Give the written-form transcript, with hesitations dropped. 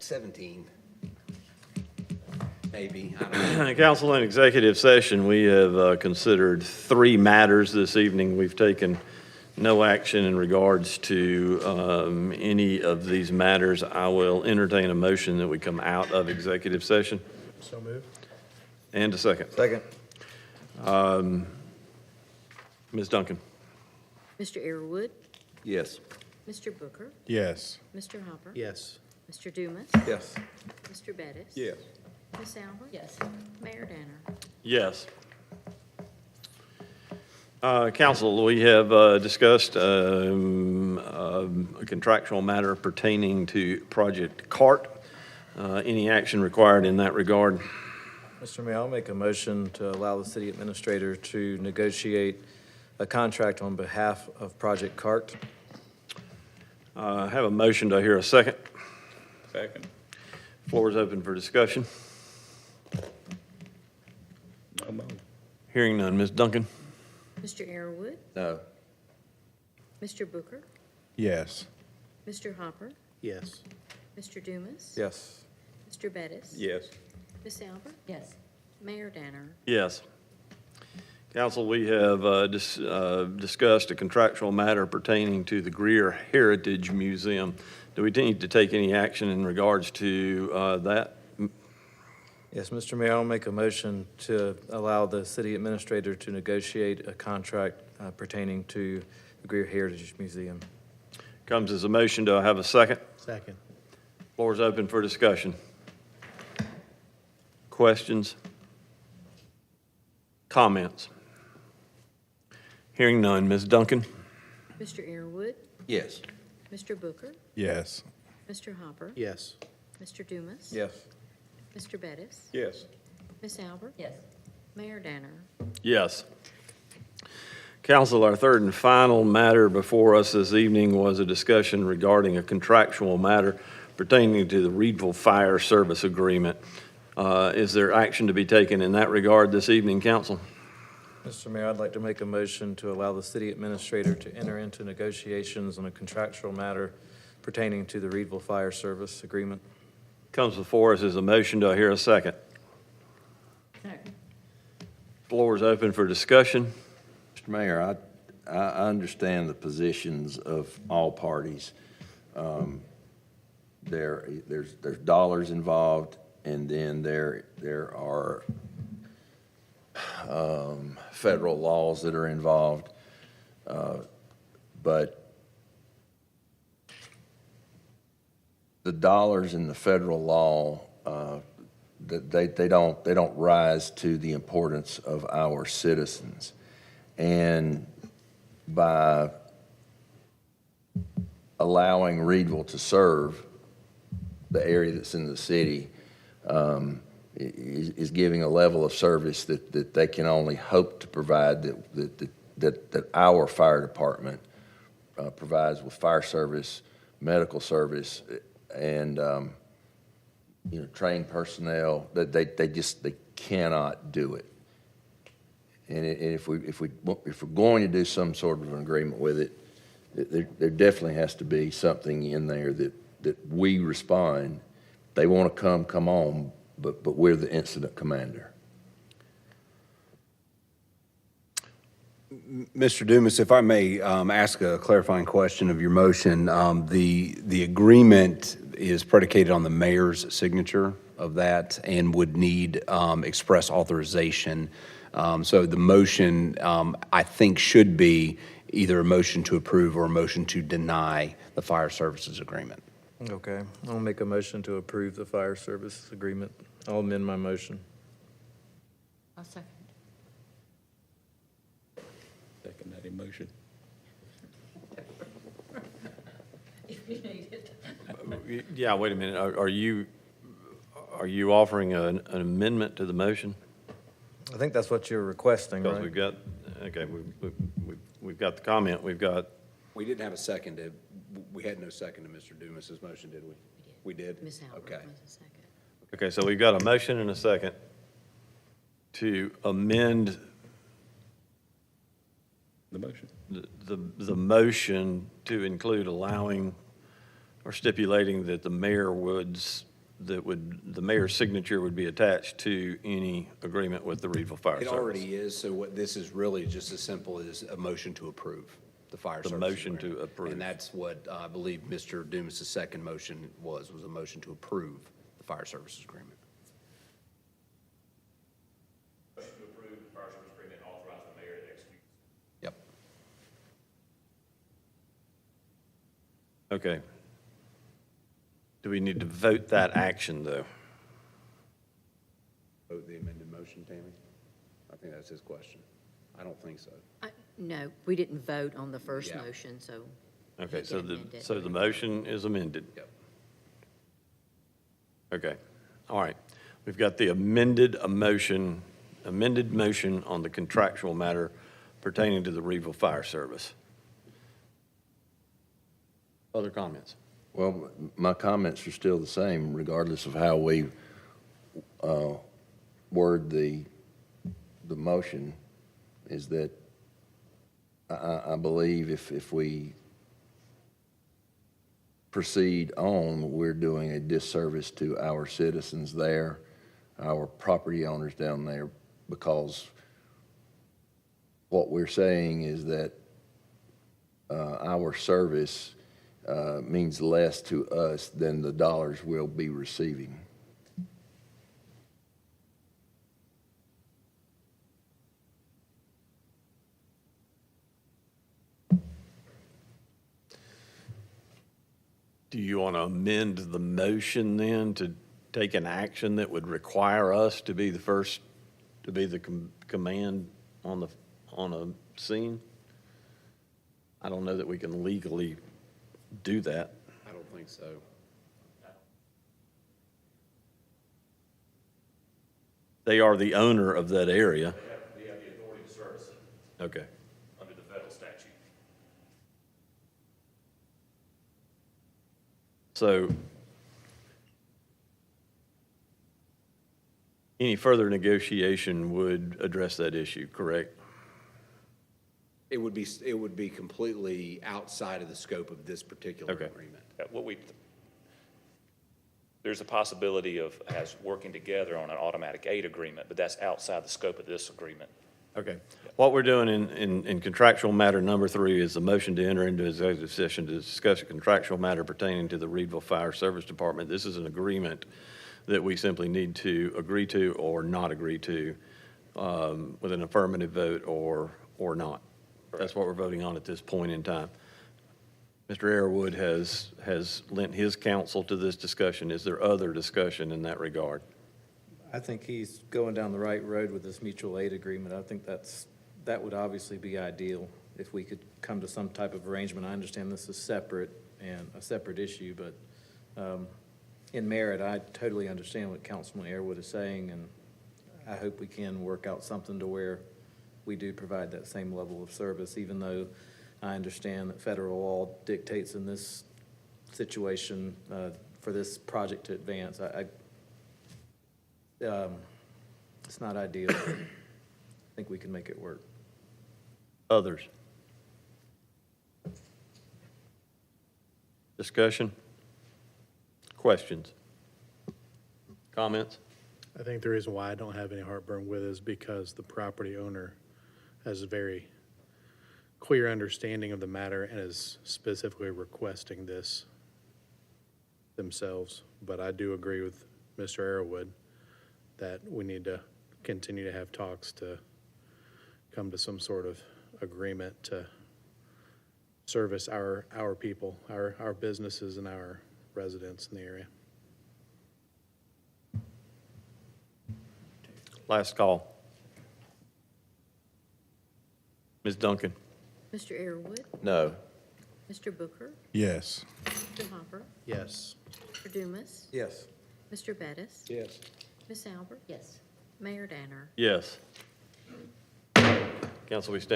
17. Maybe. I don't know. Council, in executive session, we have considered 3 matters this evening. We've taken no action in regards to any of these matters. I will entertain a motion that we come out of executive session. So moved. And a second. Second. Ms. Duncan? Mr. Airwood, Yes. Mr. Booker, Yes. Mr. Hopper. Yes. Mr. Dumas. Yes. Mr. Bettis. Yes. Ms. Albert. Yes. Mayor Danner. Yes. Council, we have discussed a contractual matter pertaining to Project CART. Any action required in that regard? Mr. Mayor, I'll make a motion to allow the city administrator to negotiate a contract on behalf of Project CART. I have a motion. Do I hear a second? Second. Floor is open for discussion. Hearing none. Ms. Duncan? Mr. Airwood, No. Mr. Booker, Yes. Mr. Hopper, Yes. Mr. Dumas. Yes. Mr. Bettis. Yes. Ms. Albert. Yes. Mayor Danner. Yes. Council, we have discussed a contractual matter pertaining to the Greer Heritage Museum. Do we need to take any action in regards to that? Yes, Mr. Mayor, I'll make a motion to allow the city administrator to negotiate a contract pertaining to the Greer Heritage Museum. Comes as a motion. Do I have a second? Second. Floor is open for discussion. Questions? Comments? Hearing none. Ms. Duncan? Mr. Airwood, Yes. Mr. Booker, Yes. Mr. Hopper. Yes. Mr. Dumas. Yes. Mr. Bettis. Yes. Ms. Albert. Yes. Mayor Danner. Yes. Council, our third and final matter before us this evening was a discussion regarding a contractual matter pertaining to the Reedville Fire Service Agreement. Is there action to be taken in that regard this evening, Council? Mr. Mayor, I'd like to make a motion to allow the city administrator to enter into negotiations on a contractual matter pertaining to the Reedville Fire Service Agreement. Comes before us as a motion. Do I hear a second? Second. Floor is open for discussion. Mr. Mayor, I understand the positions of all parties. There's dollars involved, and then there are federal laws that are involved. But the dollars in the federal law, they don't rise to the importance of our citizens. And by allowing Reedville to serve the area that's in the city, is giving a level of service that they can only hope to provide, that our fire department provides with fire service, medical service, and trained personnel. That they cannot do it. And if we're going to do some sort of an agreement with it, there definitely has to be something in there that we respond. They want to come on, but we're the incident commander. Mr. Dumas, if I may ask a clarifying question of your motion, the agreement is predicated on the mayor's signature of that and would need express authorization. So the motion, I think, should be either a motion to approve or a motion to deny the fire services agreement. Okay, I'll make a motion to approve the fire service agreement. I'll amend my motion. I'll second. Second that emotion. If you need it. Yeah, wait a minute. Are you offering an amendment to the motion? I think that's what you're requesting, Because right? we've got, okay, we've got the comment, we've got, We didn't have a second. We had no second to Mr. Dumas's motion, did we? We did? Ms. Albert Okay. was a second. okay, so we've got a motion and a second to amend The motion. the motion to include allowing or stipulating that the mayor would the mayor's signature would be attached to any agreement with the Reedville Fire It Service. already is, so what this is really just as simple as a motion to approve the fire The service motion agreement. to approve. And that's what I believe Mr. Dumas' second motion was a motion to approve the fire services agreement. Motion to approve the fire service agreement and authorize the mayor to execute. Yep. Okay. Do we need to vote that action, though? Vote the amended motion, Tammy? I think that's his question. I don't think so. No, we didn't vote on the first Yeah. motion, so. Okay, he so can amend it. so the motion is amended. Yep. Okay, all right. We've got the amended motion on the contractual matter pertaining to the Reedville Fire Service. Other comments? Well, my comments are still the same regardless of how we word the motion, is that I believe if we proceed on, we're doing a disservice to our citizens there, our property owners down there, because what we're saying is that our service means less to us than the dollars we'll be receiving. Do you want to amend the motion then to take an action that would require us to be the first, to be the command on a scene? I don't know that we can legally do that. I don't think so. They are the owner of that area. We have the authority to service it Okay. under the federal statute. So any further negotiation would address that issue, correct? It would be completely outside of the scope of this particular Okay. agreement. There's a possibility of us working together on an automatic aid agreement, but that's outside the scope of this agreement. Okay. What we're doing in contractual matter number 3 is the motion to enter into executive session to discuss a contractual matter pertaining to the Reedville Fire Service Department. This is an agreement that we simply need to agree to or not agree to with an affirmative vote or not. That's what we're voting on at this point in time. Mr. Airwood has lent his counsel to this discussion. Is there other discussion in that regard? I think he's going down the right road with this mutual aid agreement. I think that would obviously be ideal if we could come to some type of arrangement. I understand this is separate and a separate issue, but in merit, I totally understand what Councilman Airwood is saying, and I hope we can work out something to where we do provide that same level of service, even though I understand that federal law dictates in this situation for this project to advance. It's not ideal. I think we can make it work. Others? Discussion? Questions? Comments? I think the reason why I don't have any heartburn with it is because the property owner has a very clear understanding of the matter and is specifically requesting this themselves. But I do agree with Mr. Arrowood that we need to continue to have talks to come to some sort of agreement to service our people, our businesses and our residents in the area. Last call. Ms. Duncan? Mr. Airwood, No. Mr. Booker, Yes. Mr. Hopper, Yes. Mr. Dumas, Yes. Mr. Bettis, Yes. Ms. Albert. Yes. Mayor Danner. Yes. Council, we stand